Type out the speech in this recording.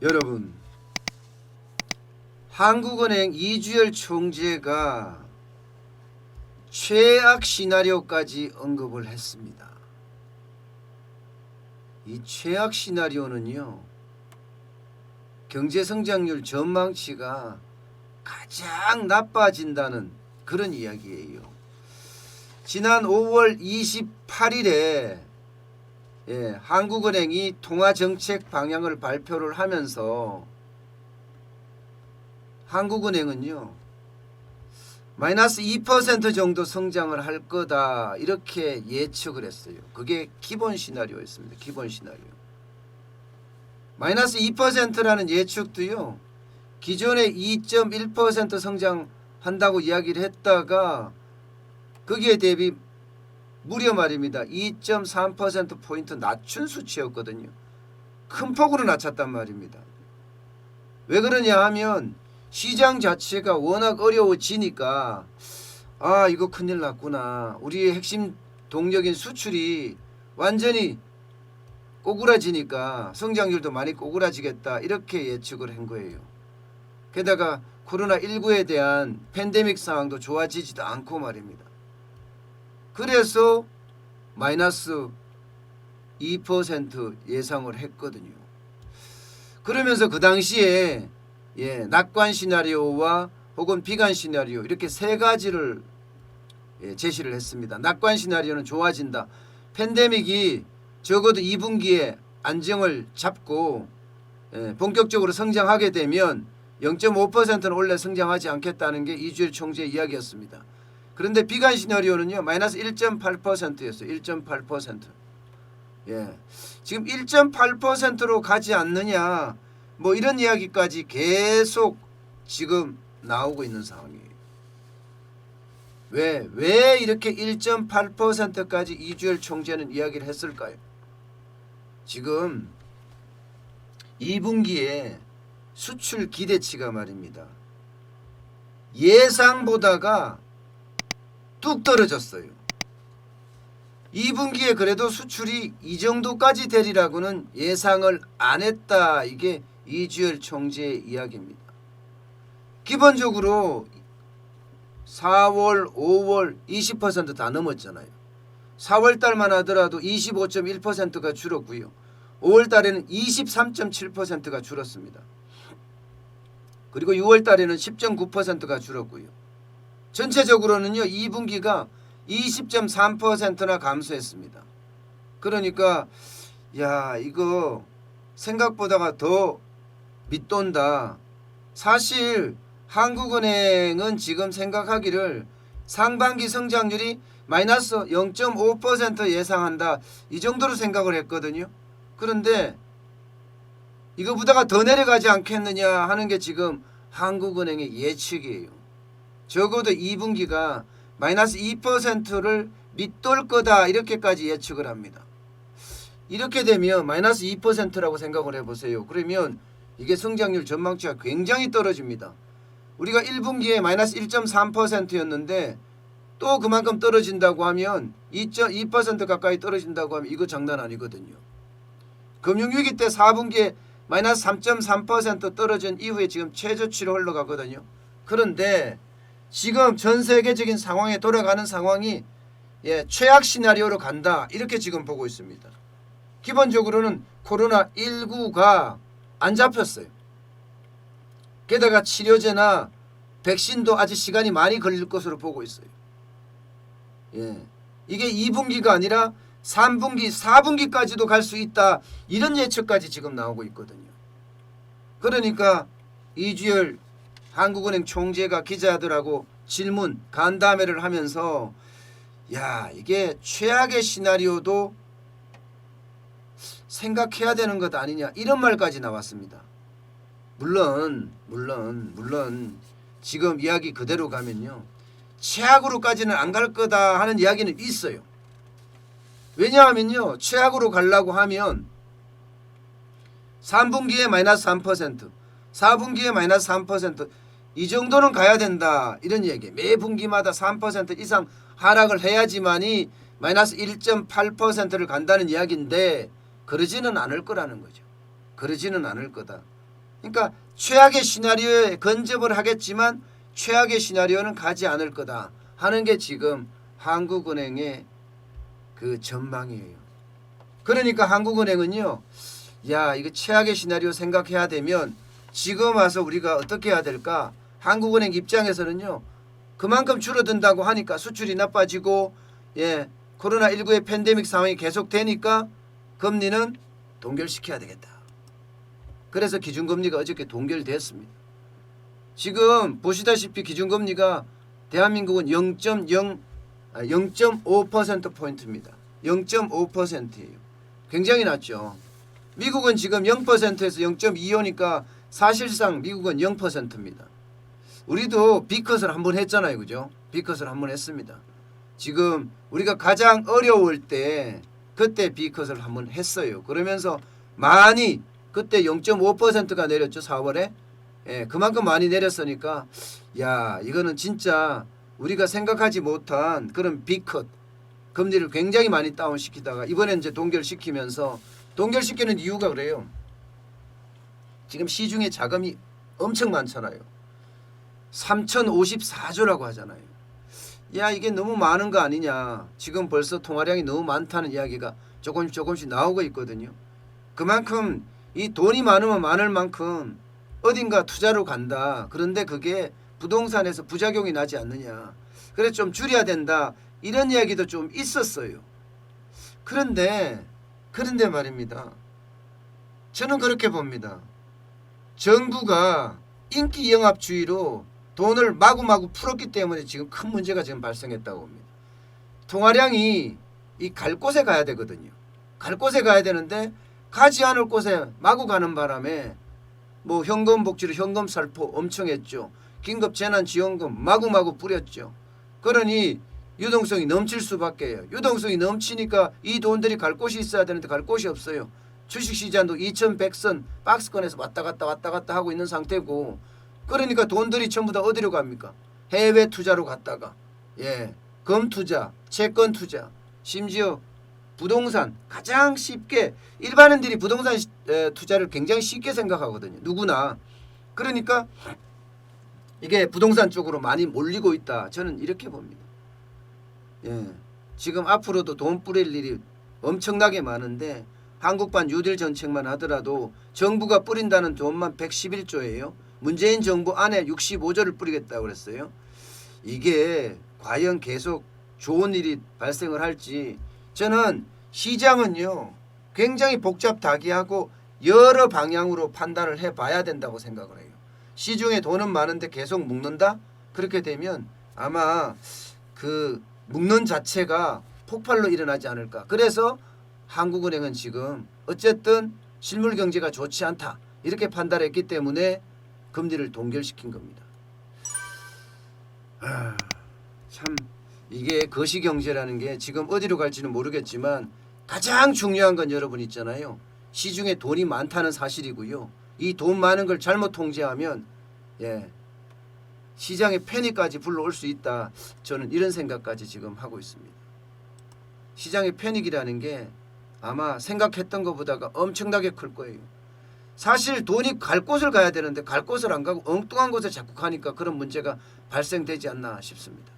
여러분, 한국은행 이주열 총재가 최악 시나리오까지 언급을 했습니다. 이 최악 시나리오는요, 경제성장률 전망치가 가장 나빠진다는 그런 이야기예요. 지난 5월 28일에 한국은행이 통화정책 방향을 발표를 하면서 한국은행은요, 마이너스 2% 정도 성장을 할 거다 이렇게 예측을 했어요. 그게 기본 시나리오였습니다. 기본 시나리오. 마이너스 2%라는 예측도요, 기존에 2.1% 성장한다고 이야기를 했다가 거기에 대비 무려 말입니다. 2.3%포인트 낮춘 수치였거든요. 큰 폭으로 낮췄단 말입니다. 왜 그러냐 하면 시장 자체가 워낙 어려워지니까 이거 큰일 났구나. 우리의 핵심 동력인 수출이 완전히 꼬꾸라지니까 성장률도 많이 꼬꾸라지겠다 이렇게 예측을 한 거예요. 게다가 코로나19에 대한 팬데믹 상황도 좋아지지도 않고 말입니다. 그래서 마이너스 2% 예상을 했거든요. 그러면서 그 당시에 낙관 시나리오와 혹은 비관 시나리오 이렇게 세 가지를 제시를 했습니다. 낙관 시나리오는 좋아진다. 팬데믹이 적어도 2분기에 안정을 잡고 본격적으로 성장하게 되면 0.5%는 원래 성장하지 않겠다는 게 이주열 총재의 이야기였습니다. 그런데 비관 시나리오는요, 마이너스 1.8%였어요. 1.8%. 지금 1.8%로 가지 않느냐, 뭐 이런 이야기까지 계속 지금 나오고 있는 상황이에요. 왜 이렇게 1.8%까지 이주열 총재는 이야기를 했을까요? 지금 2분기에 수출 기대치가 말입니다, 예상보다가 뚝 떨어졌어요. 2분기에 그래도 수출이 이 정도까지 되리라고는 예상을 안 했다. 이게 이주열 총재의 이야기입니다. 기본적으로 4월, 5월 20% 다 넘었잖아요. 4월 달만 하더라도 25.1%가 줄었고요. 5월 달에는 23.7%가 줄었습니다. 그리고 6월 달에는 10.9%가 줄었고요. 전체적으로는요, 2분기가 20.3%나 감소했습니다. 그러니까 이거 생각보다가 더 밑돈다. 사실 한국은행은 지금 생각하기를 상반기 성장률이 마이너스 0.5% 예상한다, 이 정도로 생각을 했거든요. 그런데 이거보다가 더 내려가지 않겠느냐 하는 게 지금 한국은행의 예측이에요. 적어도 2분기가 마이너스 2%를 밑돌 거다 이렇게까지 예측을 합니다. 이렇게 되면 마이너스 2%라고 생각을 해보세요. 그러면 이게 성장률 전망치가 굉장히 떨어집니다. 우리가 1분기에 마이너스 1.3%였는데 또 그만큼 떨어진다고 하면 2% 가까이 떨어진다고 하면 이거 장난 아니거든요. 금융위기 때 4분기에 마이너스 3.3% 떨어진 이후에 지금 최저치로 흘러가거든요. 그런데 지금 전 세계적인 상황에 돌아가는 상황이 최악 시나리오로 간다 이렇게 지금 보고 있습니다. 기본적으로는 코로나19가 안 잡혔어요. 게다가 치료제나 백신도 아직 시간이 많이 걸릴 것으로 보고 있어요. 이게 2분기가 아니라 3분기, 4분기까지도 갈 수 있다, 이런 예측까지 지금 나오고 있거든요. 그러니까 이주열 한국은행 총재가 기자들하고 질문, 간담회를 하면서 이게 최악의 시나리오도 생각해야 되는 것 아니냐 이런 말까지 나왔습니다. 물론 지금 이야기 그대로 가면요, 최악으로까지는 안 갈 거다 하는 이야기는 있어요. 왜냐하면요, 최악으로 가려고 하면 3분기에 마이너스 3%, 4분기에 마이너스 3%, 이 정도는 가야 된다 이런 얘기. 매 분기마다 3% 이상 하락을 해야지만이 마이너스 1.8%를 간다는 이야기인데 그러지는 않을 거라는 거죠. 그러지는 않을 거다. 그러니까 최악의 시나리오에 근접을 하겠지만 최악의 시나리오는 가지 않을 거다 하는 게 지금 한국은행의 그 전망이에요. 그러니까 한국은행은요, 야 이거 최악의 시나리오 생각해야 되면 지금 와서 우리가 어떻게 해야 될까? 한국은행 입장에서는요, 그만큼 줄어든다고 하니까 수출이 나빠지고, 예, 코로나19의 팬데믹 상황이 계속되니까 금리는 동결시켜야 되겠다. 그래서 기준금리가 어저께 동결됐습니다. 지금 보시다시피 기준금리가 대한민국은 0.5%포인트입니다. 0.5%예요. 굉장히 낮죠. 미국은 지금 0%에서 0.25니까 사실상 미국은 0%입니다. 우리도 B컷을 한번 했잖아요. 그죠? B컷을 한번 했습니다. 지금 우리가 가장 어려울 때 그때 B컷을 한번 했어요. 그러면서 많이 그때 0.5%가 내렸죠. 4월에. 예, 그만큼 많이 내렸으니까 야 이거는 진짜 우리가 생각하지 못한 그런 B컷 금리를 굉장히 많이 다운시키다가 이번엔 이제 동결시키면서 동결시키는 이유가 그래요. 지금 시중에 자금이 엄청 많잖아요. 3054조라고 하잖아요. 야 이게 너무 많은 거 아니냐. 지금 벌써 통화량이 너무 많다는 이야기가 조금씩 나오고 있거든요. 그만큼 이 돈이 많으면 많을 만큼 어딘가 투자로 간다. 그런데 그게 부동산에서 부작용이 나지 않느냐. 그래서 좀 줄여야 된다. 이런 이야기도 좀 있었어요. 그런데 말입니다. 저는 그렇게 봅니다. 정부가 인기 영합주의로 돈을 마구마구 풀었기 때문에 지금 큰 문제가 지금 발생했다고 봅니다. 통화량이 이 갈 곳에 가야 되거든요. 갈 곳에 가야 되는데 가지 않을 곳에 마구 가는 바람에 뭐 현금 복지로 현금 살포 엄청 했죠. 긴급 재난지원금 마구마구 뿌렸죠. 그러니 유동성이 넘칠 수밖에 해요. 유동성이 넘치니까 이 돈들이 갈 곳이 있어야 되는데 갈 곳이 없어요. 주식시장도 2100선 박스권에서 왔다 갔다 하고 있는 상태고, 그러니까 돈들이 전부 다 어디로 갑니까? 해외 투자로 갔다가, 예, 금투자, 채권 투자, 심지어 부동산 가장 쉽게 일반인들이 부동산 투자를 굉장히 쉽게 생각하거든요. 누구나. 그러니까 이게 부동산 쪽으로 많이 몰리고 있다. 저는 이렇게 봅니다. 예, 지금 앞으로도 돈 뿌릴 일이 엄청나게 많은데 한국판 뉴딜 정책만 하더라도 정부가 뿌린다는 돈만 111조예요. 문재인 정부 안에 65조를 뿌리겠다고 그랬어요. 이게 과연 계속 좋은 일이 발생을 할지. 저는 시장은요 굉장히 복잡다기하고 여러 방향으로 판단을 해봐야 된다고 생각을 해요. 시중에 돈은 많은데 계속 묶는다? 그렇게 되면 아마 그 묶는 자체가 폭발로 일어나지 않을까. 그래서 한국은행은 지금 어쨌든 실물 경제가 좋지 않다 이렇게 판단했기 때문에 금리를 동결시킨 겁니다. 참 이게 거시경제라는 게 지금 어디로 갈지는 모르겠지만 가장 중요한 건 여러분 있잖아요. 시중에 돈이 많다는 사실이고요. 이 돈 많은 걸 잘못 통제하면 예, 시장의 패닉까지 불러올 수 있다. 저는 이런 생각까지 지금 하고 있습니다. 시장의 패닉이라는 게 아마 생각했던 것보다가 엄청나게 클 거예요. 사실 돈이 갈 곳을 가야 되는데 갈 곳을 안 가고 엉뚱한 곳에 자꾸 가니까 그런 문제가 발생되지 않나 싶습니다.